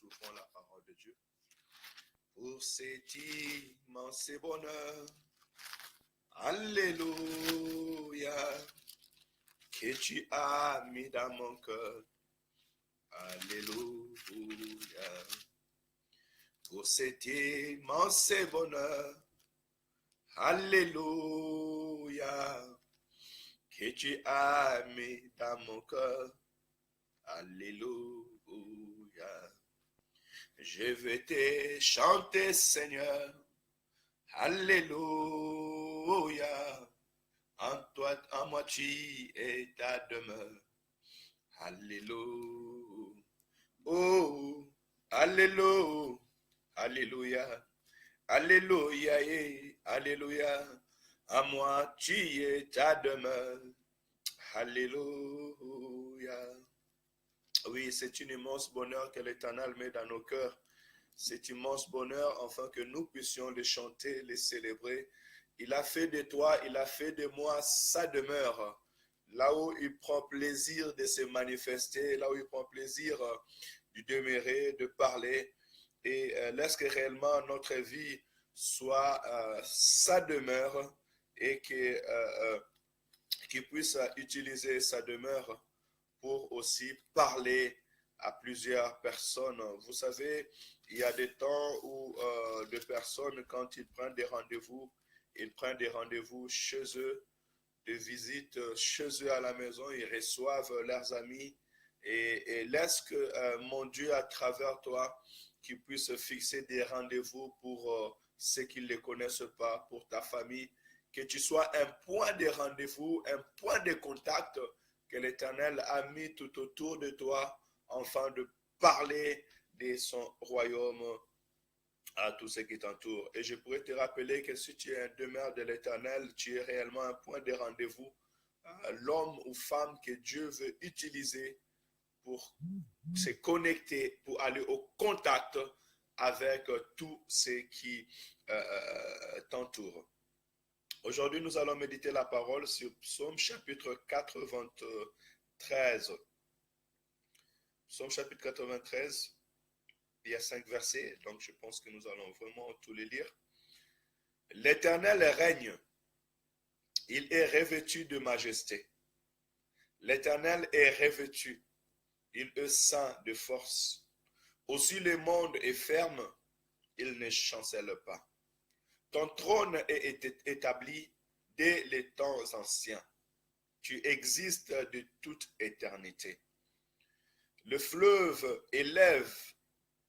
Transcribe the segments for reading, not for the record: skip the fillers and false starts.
nous ouvrons la parole de Dieu. Pour cet immense bonheur, Alléluia, que tu as mis dans mon cœur. Alléluia. Pour cet immense bonheur, Alléluia, que tu as mis dans mon cœur. Alléluia. Je vais te chanter, Seigneur. Alléluia. En toi, en moi, tu es ta demeure. Alléluia. Oh, Alléluia. Alléluia. Alléluia. Alléluia. En moi, tu es ta demeure. Alléluia. Oui, c'est un immense bonheur que l'Éternel met dans nos cœurs. C'est immense bonheur afin que nous puissions le chanter, le célébrer. Il a fait de toi, il a fait de moi sa demeure. Là où il prend plaisir de se manifester, là où il prend plaisir de demeurer, de parler. Et laisse que réellement notre vie soit sa demeure et qu'il puisse utiliser sa demeure pour aussi parler à plusieurs personnes. Vous savez, il y a des temps où des personnes, quand ils prennent des rendez-vous chez eux, des visites chez eux à la maison, ils reçoivent leurs amis et laisse que mon Dieu, à travers toi, qu'il puisse fixer des rendez-vous pour ceux qui ne les connaissent pas, pour ta famille, que tu sois un point de rendez-vous, un point de contact que l'Éternel a mis tout autour de toi, afin de parler de son royaume à tous ceux qui t'entourent. Et je pourrais te rappeler que si tu es un demeure de l'Éternel, tu es réellement un point de rendez-vous, l'homme ou femme que Dieu veut utiliser pour se connecter, pour aller au contact avec tous ceux qui t'entourent. Aujourd'hui, nous allons méditer la parole sur Psaume chapitre 93. Psaume chapitre 93, il y a 5 versets, donc je pense que nous allons vraiment tous les lire. L'Éternel règne, il est revêtu de majesté. L'Éternel est revêtu, il est saint de force. Aussi le monde est ferme, il ne chancelle pas. Ton trône est établi dès les temps anciens. Tu existes de toute éternité. Le fleuve élève,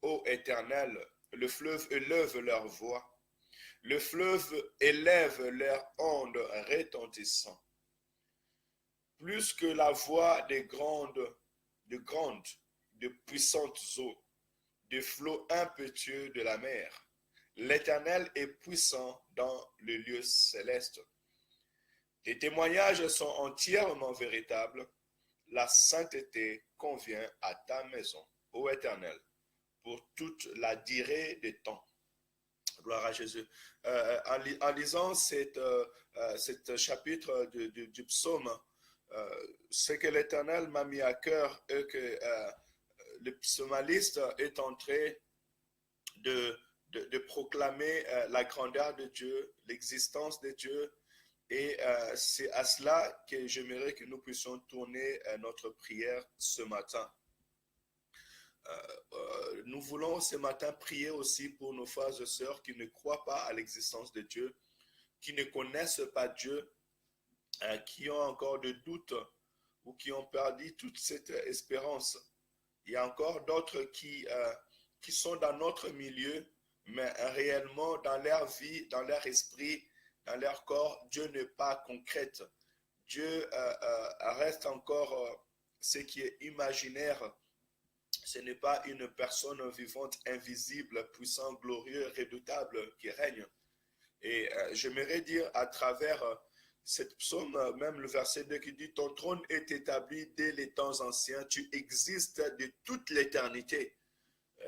ô Éternel, le fleuve élève leur voix. Le fleuve élève leur onde retentissant. Plus que la voix de puissantes eaux, des flots impétueux de la mer. L'Éternel est puissant dans le lieu céleste. Tes témoignages sont entièrement véritables. La sainteté convient à ta maison, ô Éternel, pour toute la durée des temps. Gloire à Jésus. En lisant cet chapitre du psaume, ce que l'Éternel m'a mis à cœur est que le psalmiste est en train de proclamer la grandeur de Dieu, l'existence de Dieu. Et c'est à cela que j'aimerais que nous puissions tourner notre prière ce matin. Nous voulons ce matin prier aussi pour nos frères et sœurs qui ne croient pas à l'existence de Dieu, qui ne connaissent pas Dieu, qui ont encore des doutes ou qui ont perdu toute cette espérance. Il y a encore d'autres qui sont dans notre milieu, mais réellement dans leur vie, dans leur esprit, dans leur corps, Dieu n'est pas concret. Dieu reste encore ce qui est imaginaire. Ce n'est pas une personne vivante, invisible, puissant, glorieux, redoutable qui règne. Et j'aimerais dire à travers cette psaume, même le verset 2 qui dit « Ton trône est établi dès les temps anciens, tu existes de toute l'éternité. »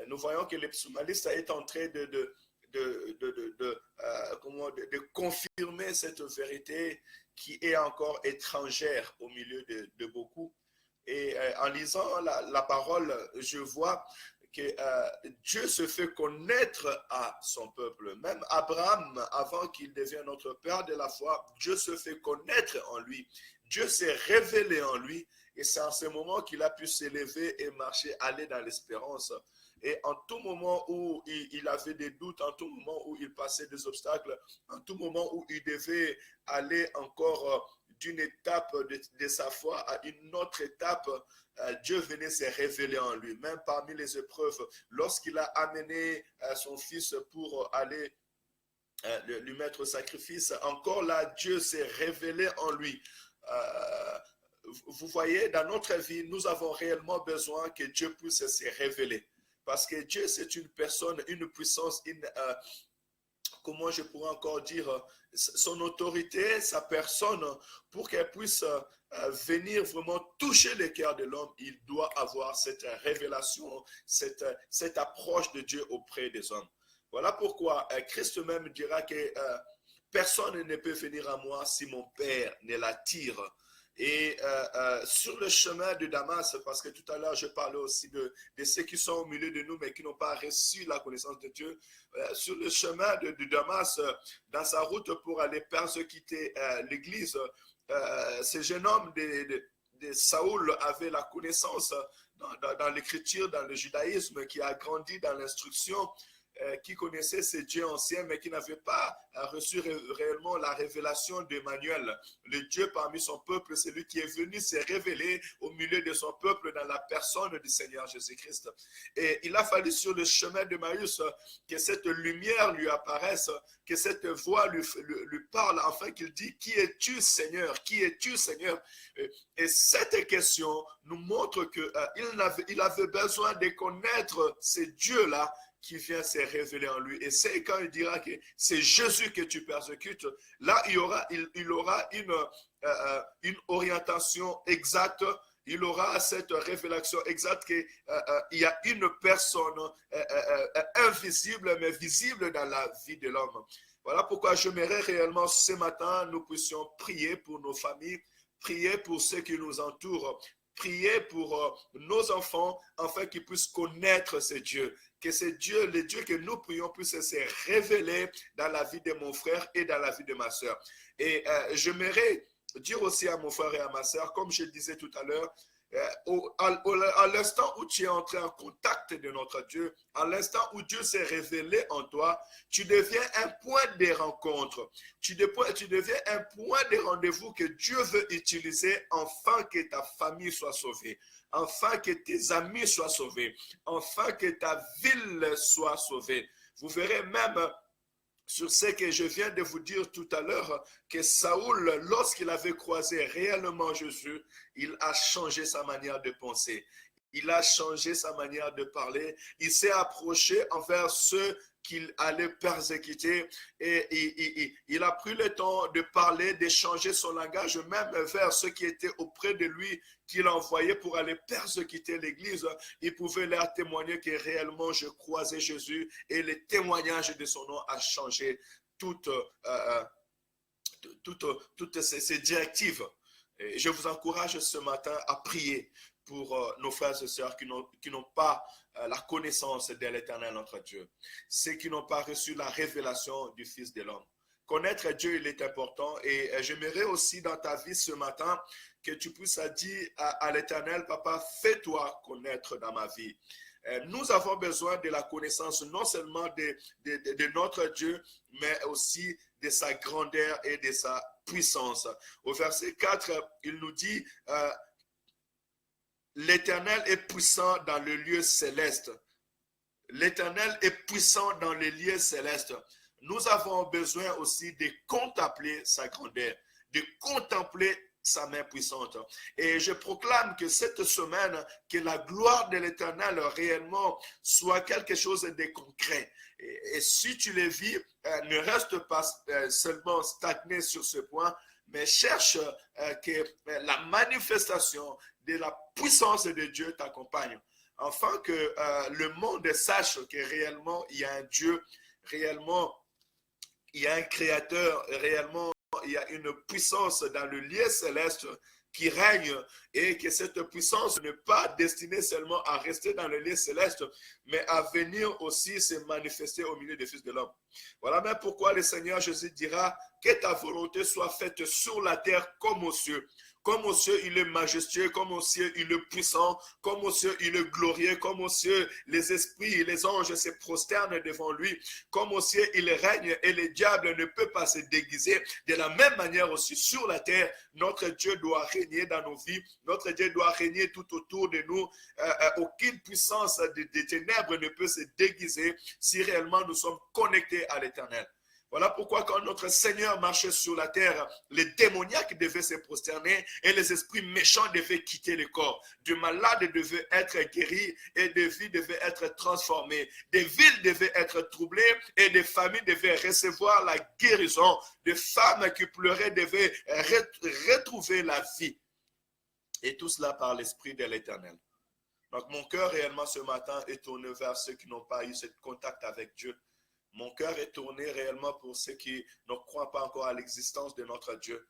Nous voyons que le psalmiste est en train de confirmer cette vérité qui est encore étrangère au milieu de beaucoup. Et en lisant la parole, je vois Dieu se fait connaître à son peuple. Même Abraham, avant qu'il devienne notre père de la foi, Dieu se fait connaître en lui. Dieu s'est révélé en lui. Et c'est en ce moment qu'il a pu s'élever et marcher, aller dans l'espérance. Et en tout moment où il avait des doutes, en tout moment où il passait des obstacles, en tout moment où il devait aller encore d'une étape de sa foi à une autre étape, Dieu venait se révéler en lui, même parmi les épreuves. Lorsqu'il a amené son fils pour aller lui mettre au sacrifice, encore là, Dieu s'est révélé en lui. Vous voyez, dans notre vie, nous avons réellement besoin que Dieu puisse se révéler. Parce que Dieu, c'est une personne, une puissance, comment je pourrais encore dire, son autorité, sa personne, pour qu'elle puisse venir vraiment toucher le cœur de l'homme, il doit avoir cette révélation, cette approche de Dieu auprès des hommes. Voilà pourquoi Christ même dira que personne ne peut venir à moi si mon Père ne l'attire. Et sur le chemin de Damas, parce que tout à l'heure je parlais aussi de ceux qui sont au milieu de nous mais qui n'ont pas reçu la connaissance de Dieu, sur le chemin de Damas, dans sa route pour aller persécuter l'église, ce jeune homme de Saoul avait la connaissance dans l'écriture, dans le judaïsme, qui a grandi dans l'instruction, qui connaissait ces dieux anciens, mais qui n'avait pas reçu réellement la révélation d'Emmanuel, le Dieu parmi son peuple, celui qui est venu se révéler au milieu de son peuple dans la personne du Seigneur Jésus-Christ. Et il a fallu sur le chemin de Maïs que cette lumière lui apparaisse, que cette voix lui parle, afin qu'il dise, qui es-tu Seigneur? Qui es-tu Seigneur? Et cette question nous montre qu'il avait besoin de connaître ce Dieu-là qui vient se révéler en lui. Et c'est quand il dira que c'est Jésus que tu persécutes, là il aura une orientation exacte, il aura cette révélation exacte qu'il y a une personne invisible mais visible dans la vie de l'homme. Voilà pourquoi j'aimerais réellement ce matin nous puissions prier pour nos familles, prier pour ceux qui nous entourent, prier pour nos enfants afin qu'ils puissent connaître ce Dieu. Que ce Dieu, le Dieu que nous prions, puisse se révéler dans la vie de mon frère et dans la vie de ma soeur. Et j'aimerais dire aussi à mon frère et à ma soeur, comme je disais tout à l'heure, à l'instant où tu es entré en contact de notre Dieu, à l'instant où Dieu s'est révélé en toi, tu deviens un point de rencontre, tu deviens un point de rendez-vous que Dieu veut utiliser afin que ta famille soit sauvée, afin que tes amis soient sauvés, afin que ta ville soit sauvée. Vous verrez même sur ce que je viens de vous dire tout à l'heure, que Saoul, lorsqu'il avait croisé réellement Jésus, il a changé sa manière de penser. Il a changé sa manière de parler. Il s'est approché envers ceux qu'il allait persécuter et il a pris le temps de parler, d'échanger son langage, même vers ceux qui étaient auprès de lui, qu'il envoyait pour aller persécuter l'église. Il pouvait leur témoigner que réellement je croisais Jésus et le témoignage de son nom a changé toutes ces directives. Et je vous encourage ce matin à prier pour nos frères et sœurs qui n'ont pas la connaissance de l'Éternel notre Dieu, ceux qui n'ont pas reçu la révélation du Fils de l'homme. Connaître Dieu, il est important, et j'aimerais aussi dans ta vie ce matin que tu puisses dire à l'Éternel, Papa, fais-toi connaître dans ma vie. Nous avons besoin de la connaissance non seulement de notre Dieu, mais aussi de sa grandeur et de sa puissance. Au verset 4, il nous dit, l'Éternel est puissant dans le lieu céleste. L'Éternel est puissant dans les lieux célestes. Nous avons besoin aussi de contempler sa grandeur, de contempler sa main puissante. Et je proclame que cette semaine, que la gloire de l'Éternel réellement soit quelque chose de concret. Et si tu le vis, ne reste pas seulement stagné sur ce point, mais cherche que la manifestation de la puissance de Dieu t'accompagne, afin que le monde sache que réellement il y a un Dieu, réellement il y a un créateur, réellement il y a une puissance dans le lieu céleste qui règne et que cette puissance n'est pas destinée seulement à rester dans le lieu céleste, mais à venir aussi se manifester au milieu des fils de l'homme. Voilà même pourquoi le Seigneur Jésus dira que ta volonté soit faite sur la terre comme aux cieux. Comme aux cieux, il est majestueux, comme aux cieux, il est puissant, comme aux cieux, il est glorieux, comme aux cieux, les esprits et les anges se prosternent devant lui, comme aux cieux, il règne et le diable ne peut pas se déguiser. De la même manière aussi, sur la terre, notre Dieu doit régner dans nos vies, notre Dieu doit régner tout autour de nous. Aucune puissance des ténèbres ne peut se déguiser si réellement nous sommes connectés à l'Éternel. Voilà pourquoi quand notre Seigneur marchait sur la terre, les démoniaques devaient se prosterner et les esprits méchants devaient quitter le corps. Des malades devaient être guéris et des vies devaient être transformées. Des villes devaient être troublées et des familles devaient recevoir la guérison. Des femmes qui pleuraient devaient retrouver la vie. Et tout cela par l'Esprit de l'Éternel. Donc mon cœur réellement ce matin est tourné vers ceux qui n'ont pas eu ce contact avec Dieu. Mon cœur est tourné réellement pour ceux qui ne croient pas encore à l'existence de notre Dieu.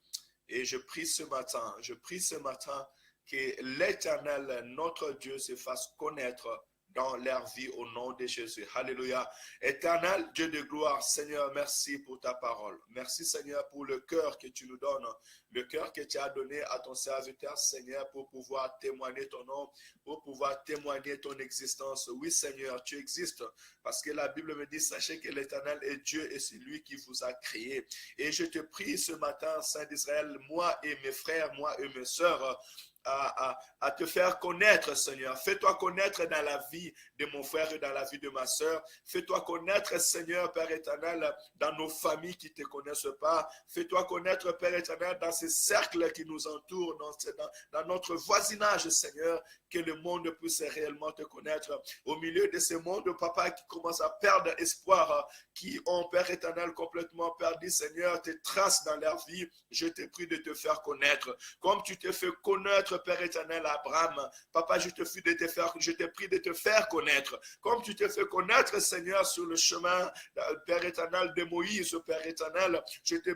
Et je prie ce matin que l'Éternel, notre Dieu, se fasse connaître dans leur vie au nom de Jésus. Alléluia. Éternel Dieu de gloire, Seigneur, merci pour ta parole. Merci Seigneur pour le cœur que tu nous donnes, le cœur que tu as donné à ton serviteur, Seigneur, pour pouvoir témoigner ton nom, pour pouvoir témoigner ton existence. Oui Seigneur, tu existes parce que la Bible me dit, sachez que l'Éternel est Dieu et c'est lui qui vous a créé. Et je te prie ce matin, Saint d'Israël, moi et mes frères, moi et mes sœurs, à te faire connaître, Seigneur. Fais-toi connaître dans la vie de mon frère et dans la vie de ma sœur. Fais-toi connaître, Seigneur, Père éternel, dans nos familles qui ne te connaissent pas. Fais-toi connaître, Père éternel, dans ces cercles qui nous entourent, dans notre voisinage, Seigneur, que le monde puisse réellement te connaître. Au milieu de ce monde, papa, qui commence à perdre espoir, qui ont, Père éternel, complètement perdu, Seigneur, tes traces dans leur vie, je te prie de te faire connaître. Comme tu te fais connaître, Père éternel, à Abraham, papa, je te prie de te faire connaître. Comme tu te fais connaître, Seigneur, sur le chemin, Père éternel, de Moïse, Père éternel, je te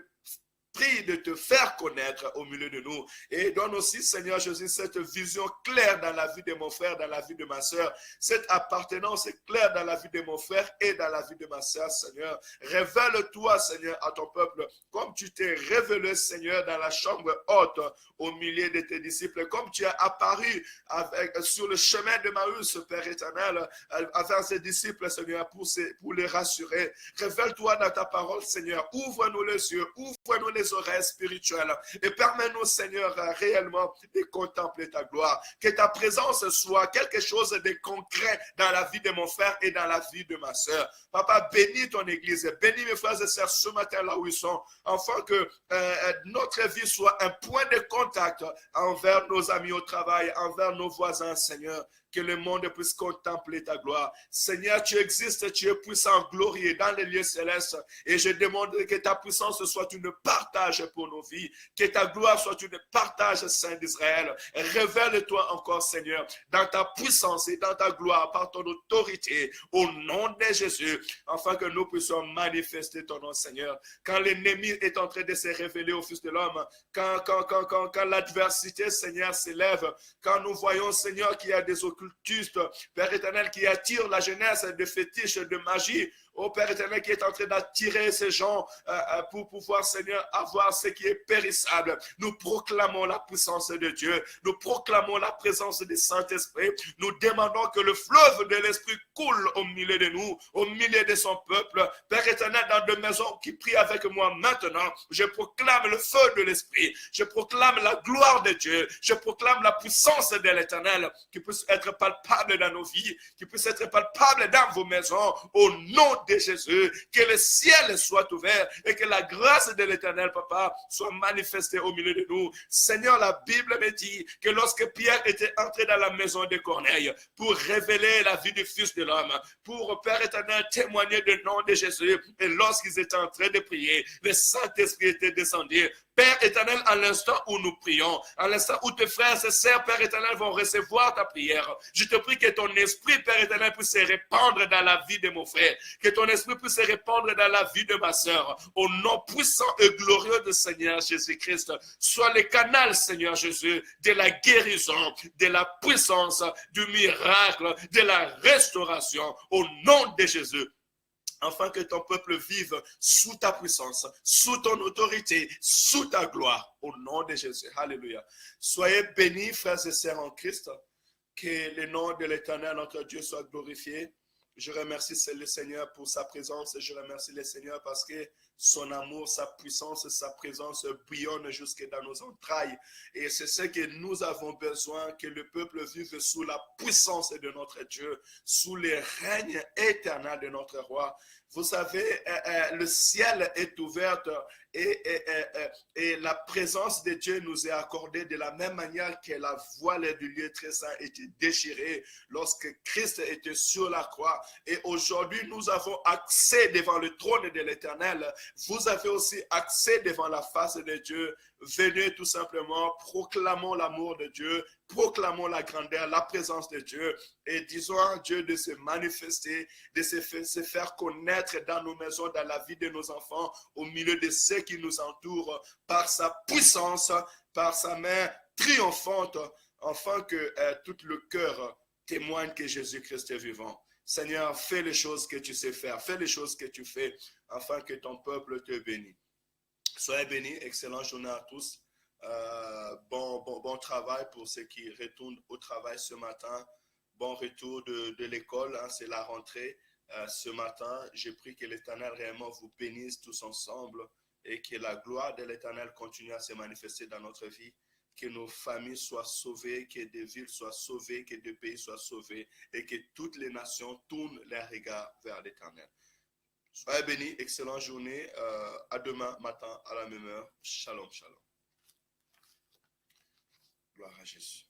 prie de te faire connaître au milieu de nous. Et donne aussi, Seigneur Jésus, cette vision claire dans la vie de mon frère, dans la vie de ma soeur. Cette appartenance claire dans la vie de mon frère et dans la vie de ma soeur, Seigneur. Révèle-toi, Seigneur, à ton peuple, comme tu t'es révélé, Seigneur, dans la chambre haute, au milieu de tes disciples, comme tu as apparu sur le chemin de Maüs, Père éternel, avec ses disciples, Seigneur, pour les rassurer. Révèle-toi dans ta parole, Seigneur. Ouvre-nous les yeux, ouvre-nous les oreilles spirituelles et permets-nous, Seigneur, réellement de contempler ta gloire. Que ta présence soit quelque chose de concret dans la vie de mon frère et dans la vie de ma soeur. Papa, bénis ton église, bénis mes frères et sœurs ce matin là où ils sont, afin que notre vie soit un point de contact envers nos amis au travail, envers nos voisins, Seigneur. Que le monde puisse contempler ta gloire. Seigneur, tu existes, tu es puissant, glorieux dans les lieux célestes. Et je demande que ta puissance soit une partage pour nos vies. Que ta gloire soit une partage, Saint d'Israël. Révèle-toi encore, Seigneur, dans ta puissance et dans ta gloire, par ton autorité, au nom de Jésus, afin que nous puissions manifester ton nom, Seigneur. Quand l'ennemi est en train de se révéler au Fils de l'homme, quand l'adversité, Seigneur, s'élève, quand nous voyons, Seigneur, qu'il y a des occultistes, Père éternel, qui attire la jeunesse de fétiches, de magie, oh Père éternel, qui est en train d'attirer ces gens pour pouvoir, Seigneur, avoir ce qui est périssable. Nous proclamons la puissance de Dieu. Nous proclamons la présence du Saint-Esprit. Nous demandons que le fleuve de l'Esprit coule au milieu de nous, au milieu de son peuple. Père éternel, dans deux maisons qui prient avec moi maintenant, je proclame le feu de l'Esprit. Je proclame la gloire de Dieu. Je proclame la puissance de l'Éternel qui puisse être palpable dans nos vies, qui puisse être palpable dans vos maisons, au nom de Jésus. Que le ciel soit ouvert et que la grâce de l'Éternel, Papa, soit manifestée au milieu de nous. Seigneur, la Bible me dit que lorsque Pierre était entré dans la maison de Corneille pour révéler la vie du Fils de l'homme, pour, Père éternel, témoigner du nom de Jésus, et lorsqu'ils étaient en train de prier, le Saint-Esprit était descendu. Père éternel, à l'instant où nous prions, à l'instant où tes frères et sœurs, Père éternel, vont recevoir ta prière, je te prie que ton esprit, Père éternel, puisse se répandre dans la vie de mon frère, que ton esprit puisse se répandre dans la vie de ma sœur, au nom puissant et glorieux du Seigneur Jésus-Christ. Sois le canal, Seigneur Jésus, de la guérison, de la puissance, du miracle, de la restauration, au nom de Jésus. Afin que ton peuple vive sous ta puissance, sous ton autorité, sous ta gloire, au nom de Jésus. Alléluia. Soyez bénis, frères et sœurs en Christ. Que le nom de l'Éternel, notre Dieu, soit glorifié. Je remercie le Seigneur pour sa présence et je remercie le Seigneur parce que son amour, sa puissance, sa présence bouillonne jusque dans nos entrailles. Et c'est ce que nous avons besoin, que le peuple vive sous la puissance de notre Dieu, sous le règne éternel de notre roi. Vous savez, le ciel est ouvert et la présence de Dieu nous est accordée de la même manière que la voile du lieu très saint était déchirée lorsque Christ était sur la croix. Et aujourd'hui, nous avons accès devant le trône de l'Éternel. Vous avez aussi accès devant la face de Dieu. Venez tout simplement, proclamons l'amour de Dieu, proclamons la grandeur, la présence de Dieu et disons à Dieu de se manifester, de se faire connaître dans nos maisons, dans la vie de nos enfants, au milieu de ceux qui nous entourent, par sa puissance, par sa main triomphante, afin que tout le cœur témoigne que Jésus-Christ est vivant. Seigneur, fais les choses que tu sais faire, fais les choses que tu fais, afin que ton peuple te bénisse. Soyez bénis, excellente journée à tous. Bon travail pour ceux qui retournent au travail ce matin. Bon retour de l'école, hein, c'est la rentrée ce matin. Je prie que l'Éternel réellement vous bénisse tous ensemble et que la gloire de l'Éternel continue à se manifester dans notre vie. Que nos familles soient sauvées, que des villes soient sauvées, que des pays soient sauvés et que toutes les nations tournent leurs regards vers l'Éternel. Soyez bénis, excellente journée. À demain matin à la même heure. Shalom, shalom. Gloire à Jésus.